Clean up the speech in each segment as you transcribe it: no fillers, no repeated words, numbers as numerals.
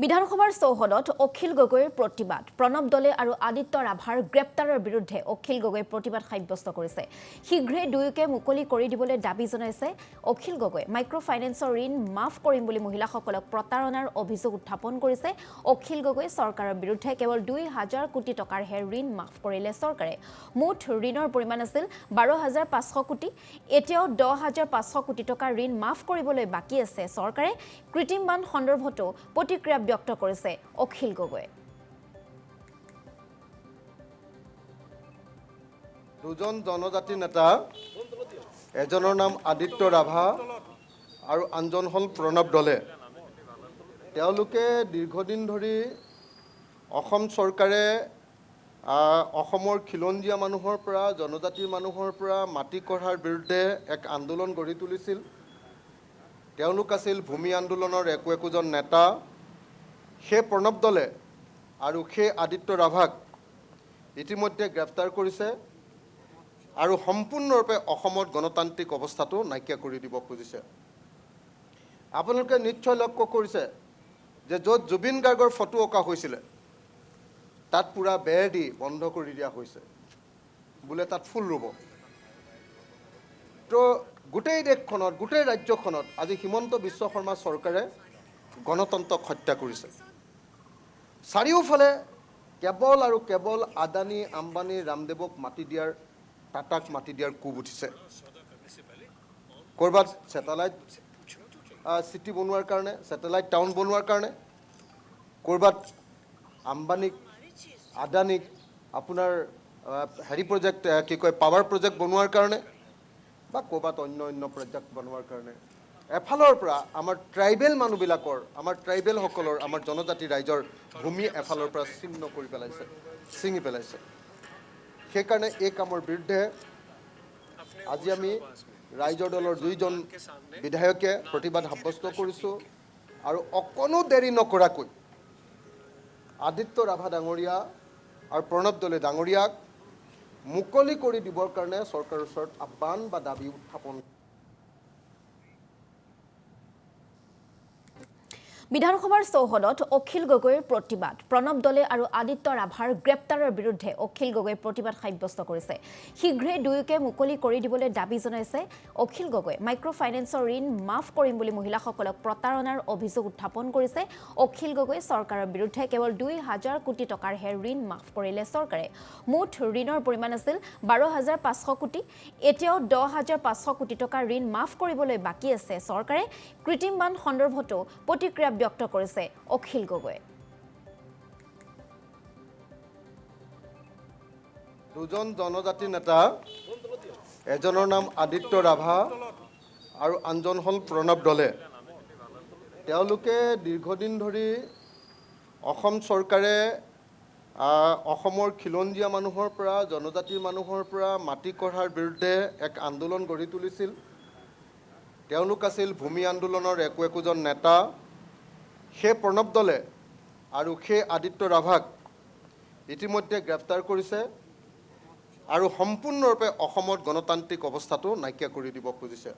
বিধানসভাৰ চৌহদত অখিল গগৈৰ প্ৰতিবাদ প্ৰণৱ দলে আৰু আদিত্য ৰাভাৰ গ্ৰেপ্তাৰৰ বিৰুদ্ধে অখিল গগৈৰ প্ৰতিবাদ সাব্যস্ত কৰিছে শীঘ্ৰে দুয়োকে মুকলি কৰি দিবলৈ দাবী জনাইছে অখিল গগৈ মাইক্ৰ ফাইনেন্সৰ ঋণ মাফ কৰিম বুলি মহিলাসকলক প্ৰতাৰণাৰ অভিযোগ উত্থাপন কৰিছে অখিল গগৈ চৰকাৰৰ বিৰুদ্ধে কেৱল ২,০০০ কোটি টকাৰ হে ঋণ মাফ কৰিলে চৰকাৰে মুঠ ঋণৰ পৰিমাণ আছিল ১২,৫০০ কোটি এতিয়াও ১০,৫০০ কোটি টকাৰ ঋণ মাফ কৰিবলৈ বাকী আছে চৰকাৰে কৃত্ৰিম বান সন্দৰ্ভতো প্ৰতিক্ৰিয়া ব্যক্ত কৰিছে অখিল গগৈ দুজন জনজাতি নেতা এজনৰ নাম আদিত্য ৰাভা আৰু আনজন হ'ল প্ৰণৱ দলে তেওঁলোকে দীৰ্ঘদিন ধৰি অসম চৰকাৰে অসমৰ খিলঞ্জীয়া মানুহৰ পৰা জনজাতিৰ মানুহৰ পৰা মাটি কঢ়াৰ বিৰুদ্ধে এক আন্দোলন গঢ়ি তুলিছিল তেওঁলোক আছিল ভূমি আন্দোলনৰ একোজন নেতা সেই প্ৰণৱ দলে আৰু সেই আদিত্য ৰাভাক ইতিমধ্যে গ্ৰেপ্তাৰ কৰিছে আৰু সম্পূৰ্ণৰূপে অসমত গণতান্ত্ৰিক অৱস্থাটো নাইকিয়া কৰি দিব খুজিছে আপোনালোকে নিশ্চয় লক্ষ্য কৰিছে যে য'ত জুবিন গাৰ্গৰ ফটো অঁকা হৈছিলে তাত পুৰা বেৰ দি বন্ধ কৰি দিয়া হৈছে বোলে তাত ফুল ৰুব তো গোটেই দেশখনত গোটেই ৰাজ্যখনত আজি হিমন্ত বিশ্ব শৰ্মা চৰকাৰে গণতন্ত্ৰক হত্যা কৰিছে চাৰিওফালে কেৱল আৰু কেৱল আদানী আম্বানী ৰামদেৱক মাটি দিয়াৰ টাটাক মাটি দিয়াৰ কোব উঠিছে ক'ৰবাত ছেটেলাইট চিটি বনোৱাৰ কাৰণে ছেটেলাইট টাউন বনোৱাৰ কাৰণে ক'ৰবাত আম্বানীক আদানীক আপোনাৰ প্ৰজেক্ট পাৱাৰ প্ৰজেক্ট বনোৱাৰ কাৰণে বা ক'ৰবাত অন্য প্ৰজেক্ট বনোৱাৰ কাৰণে এফালৰ পৰা আমাৰ ট্ৰাইবেল মানুহবিলাকৰ আমাৰ ট্ৰাইবেলসকলৰ আমাৰ জনজাতি ৰাইজৰ ভূমি এফালৰ পৰা ছিঙি পেলাইছে সেইকাৰণে এই কামৰ বিৰুদ্ধে আজি আমি ৰাইজৰ দলৰ ২জন বিধায়কে প্ৰতিবাদ সাব্যস্ত কৰিছোঁ আৰু অকণো দেৰি নকৰাকৈ আদিত্য ৰাভা ডাঙৰীয়া আৰু প্ৰণৱ দলে ডাঙৰীয়াক মুকলি কৰি দিবৰ কাৰণে চৰকাৰৰ ওচৰত আহ্বান বা দাবী উত্থাপন বিধানসভাৰ চৌহদত অখিল গগৈৰ প্ৰতিবাদ প্ৰণৱ দলে আৰু আদিত্য ৰাভাৰ গ্ৰেপ্তাৰৰ বিৰুদ্ধে অখিল গগৈৰ প্ৰতিবাদ সাব্যস্ত কৰিছে শীঘ্ৰে দুয়োকে মুকলি কৰি দিবলৈ দাবী জনাইছে অখিল গগৈ মাইক্ৰ ফাইনেন্সৰ ঋণ মাফ কৰিম বুলি মহিলাসকলক প্ৰতাৰণাৰ অভিযোগ উত্থাপন কৰিছে অখিল গগৈ চৰকাৰৰ বিৰুদ্ধে কেৱল ২,০০০ কোটি টকাৰ হে ঋণ মাফ কৰিলে চৰকাৰে মুঠ ঋণৰ পৰিমাণ আছিল ১২,৫০০ কোটি এতিয়াও ১০,৫০০ কোটি টকাৰ ঋণ মাফ কৰিবলৈ বাকী আছে চৰকাৰে কৃত্ৰিম বান সন্দৰ্ভতো প্ৰতিক্ৰিয়া ব্যক্ত কৰিছে অখিল গগৈ দুজন জনজাতি নেতা এজনৰ নাম আদিত্য ৰাভা আৰু আনজন হ'ল প্ৰণৱ দলে তেওঁলোকে দীৰ্ঘদিন ধৰি অসম চৰকাৰে অসমৰ খিলঞ্জীয়া মানুহৰ পৰা জনজাতিৰ মানুহৰ পৰা মাটি কঢ়াৰ বিৰুদ্ধে এক আন্দোলন গঢ়ি তুলিছিল তেওঁলোক আছিল ভূমি আন্দোলনৰ একোজন নেতা সেই প্ৰণৱ দলে আৰু সেই আদিত্য ৰাভাক ইতিমধ্যে গ্ৰেপ্তাৰ কৰিছে আৰু সম্পূৰ্ণৰূপে অসমত গণতান্ত্ৰিক অৱস্থাটো নাইকিয়া কৰি দিব খুজিছে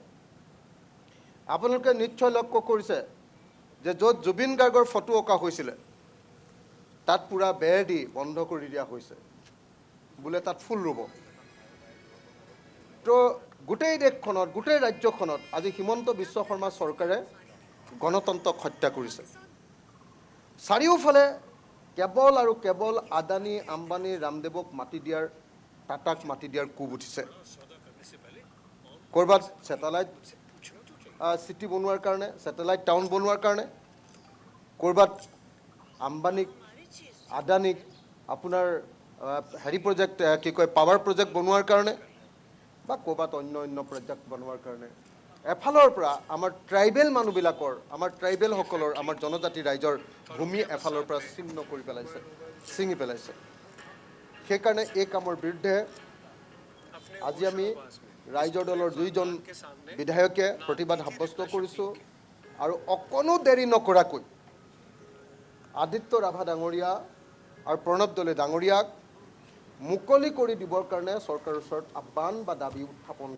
আপোনালোকে নিশ্চয় লক্ষ্য কৰিছে যে য'ত জুবিন গাৰ্গৰ ফটো অঁকা হৈছিলে তাত পুৰা বেৰ দি বন্ধ কৰি দিয়া হৈছে বোলে তাত ফুল ৰুব তো গোটেই দেশখনত গোটেই ৰাজ্যখনত আজি হিমন্ত বিশ্ব শৰ্মা চৰকাৰে গণতন্ত্ৰক হত্যা কৰিছে চাৰিওফালে কেৱল আৰু কেৱল আদানী আম্বানী ৰামদেৱক মাটি দিয়াৰ টাটাক মাটি দিয়াৰ কোব উঠিছে ক'ৰবাত ছেটেলাইট চিটি বনোৱাৰ কাৰণে ছেটেলাইট টাউন বনোৱাৰ কাৰণে ক'ৰবাত আম্বানীক আদানীক আপোনাৰ প্ৰজেক্ট পাৱাৰ প্ৰজেক্ট বনোৱাৰ কাৰণে বা ক'ৰবাত অন্য প্ৰজেক্ট বনোৱাৰ কাৰণে এফালৰ পৰা আমাৰ ট্ৰাইবেল মানুহবিলাকৰ আমাৰ ট্ৰাইবেলসকলৰ আমাৰ জনজাতি ৰাইজৰ ভূমি এফালৰ পৰা ছিঙি পেলাইছে সেইকাৰণে এই কামৰ বিৰুদ্ধে আজি আমি ৰাইজৰ দলৰ ২জন বিধায়কে প্ৰতিবাদ সাব্যস্ত কৰিছোঁ আৰু অকণো দেৰি নকৰাকৈ আদিত্য ৰাভা ডাঙৰীয়া আৰু প্ৰণৱ দলে ডাঙৰীয়াক মুকলি কৰি দিবৰ কাৰণে চৰকাৰৰ ওচৰত আহ্বান বা দাবী উত্থাপন